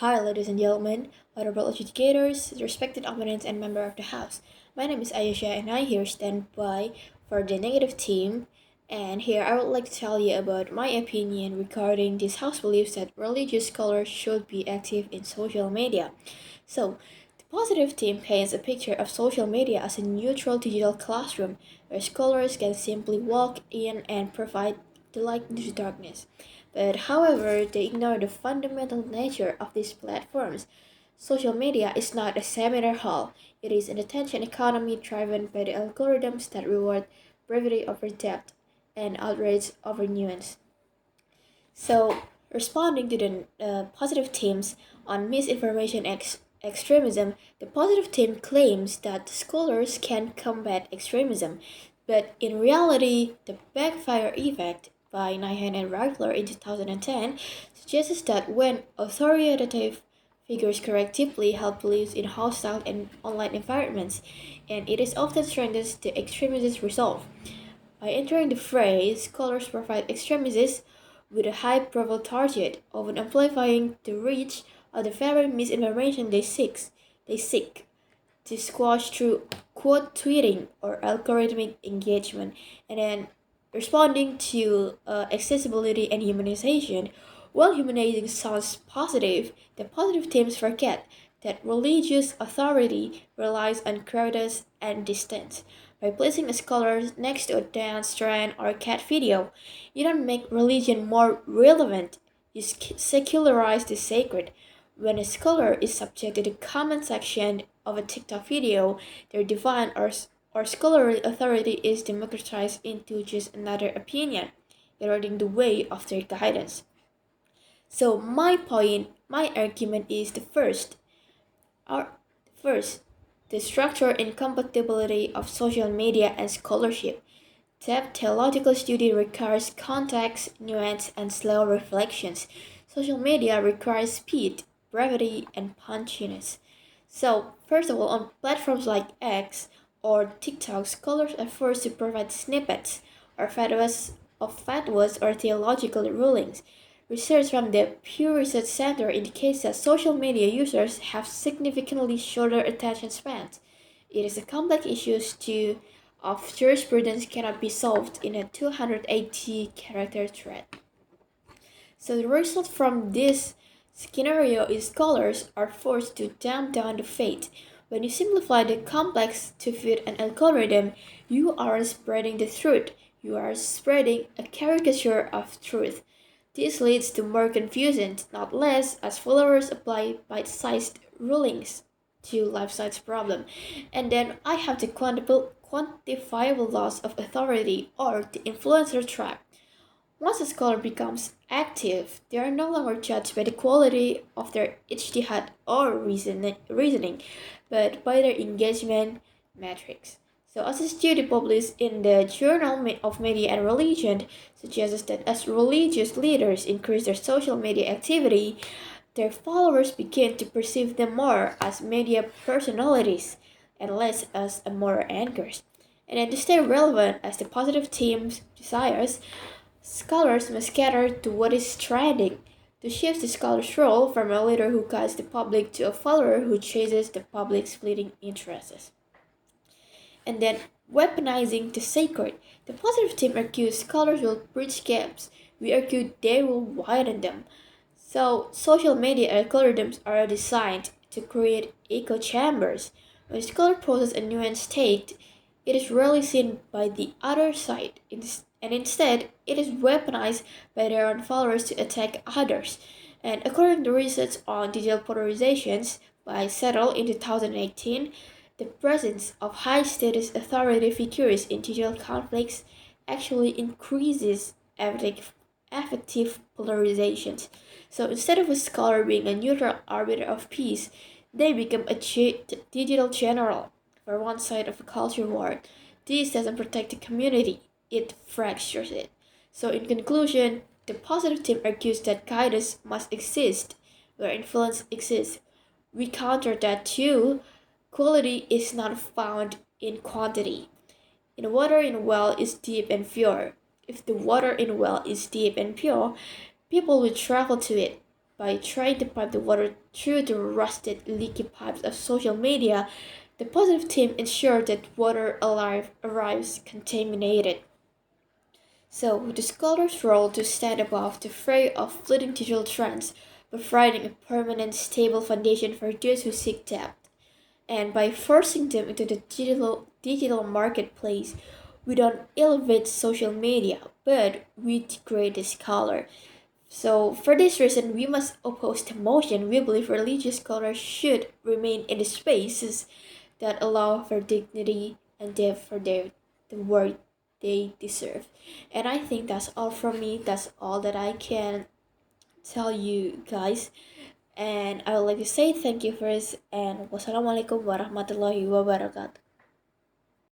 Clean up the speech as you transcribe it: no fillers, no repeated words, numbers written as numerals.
Hi, ladies and gentlemen, honorable educators, respected opponents, and member of the House. My name is Ayesha, and I here stand by for the negative team. And here I would like to tell you about my opinion regarding this House believes that religious scholars should be active in social media. So, the positive team paints a picture of social media as a neutral digital classroom where scholars can simply walk in and provide the light into the darkness. But however, they ignore the fundamental nature of these platforms. Social media is not a seminar hall. It is an attention economy driven by the algorithms that reward brevity over depth and outrage over nuance. So, responding to the positive themes on misinformation extremism, the positive team claims that scholars can combat extremism, but in reality, the backfire effect by Nyhan and Ragler in 2010 suggests that when authoritative figures correctively help beliefs in hostile and online environments, and it is often strengthens the extremist resolve. By entering the fray, scholars provide extremists with a high-profile target, often amplifying the reach of the very misinformation they seek to squash through quote tweeting or algorithmic engagement, and then responding to accessibility and humanization. While humanizing sounds positive, the positive themes forget that religious authority relies on crowds and distance. By placing a scholar next to a dance trend or a cat video, you don't make religion more relevant, you secularize the sacred. When a scholar is subject to the comment section of a TikTok video, their divine or scholarly authority is democratized into just another opinion, eroding the way of their guidance. So my argument is the first. Our first, the structure and compatibility of social media and scholarship. Depth theological study requires context, nuance, and slow reflections. Social media requires speed, brevity, and punchiness. So, first of all, on platforms like X or TikTok, scholars are forced to provide snippets or fatwas or theological rulings. Research from the Pew Research Center indicates that social media users have significantly shorter attention spans. It is a complex issue of jurisprudence cannot be solved in a 280 character thread. So the result from this scenario is scholars are forced to dumb down the faith. When you simplify the complex to fit an algorithm, you are spreading the truth. You are spreading a caricature of truth. This leads to more confusion, not less, as followers apply bite-sized rulings to life-size problem. And then I have the quantifiable loss of authority or the influencer trap. Once a scholar becomes active, they are no longer judged by the quality of their ijtihad or reasoning, but by their engagement metrics. So, as a study published in the Journal of Media and Religion suggests that as religious leaders increase their social media activity, their followers begin to perceive them more as media personalities and less as moral anchors. And then to stay relevant as the positive team's desires, scholars must cater to what is trending. To shift the scholar's role from a leader who guides the public to a follower who chases the public's fleeting interests. And then weaponizing the sacred. The positive team argues scholars will bridge gaps. We argue they will widen them. So, social media algorithms are designed to create echo chambers. When a scholar poses a nuanced take, it is rarely seen by the other side, and instead, it is weaponized by their own followers to attack others. And according to research on digital polarizations by Settle in 2018, the presence of high status authority figures in digital conflicts actually increases affective polarizations. So instead of a scholar being a neutral arbiter of peace, they become a digital general for one side of a culture war. This doesn't protect the community, it fractures it. So, in conclusion, the positive team argues that guidance must exist where influence exists. We counter that too. Quality is not found in quantity. In water in a well is deep and pure. If the water in a well is deep and pure, people will travel to it. by trying to pipe the water through the rusted, leaky pipes of social media, the positive team ensured that water arrives contaminated. So, the scholar's role to stand above the fray of fleeting digital trends, providing a permanent, stable foundation for those who seek depth. And by forcing them into the digital marketplace, we don't elevate social media, but we degrade the scholar. So, for this reason, we must oppose the motion. We believe religious scholars should remain in the spaces that allow for dignity and depth for the work they deserve. And I think that's all from me. That's all that I can tell you guys. And I would like to say thank you first and wassalamualaikum warahmatullahi wabarakatuh.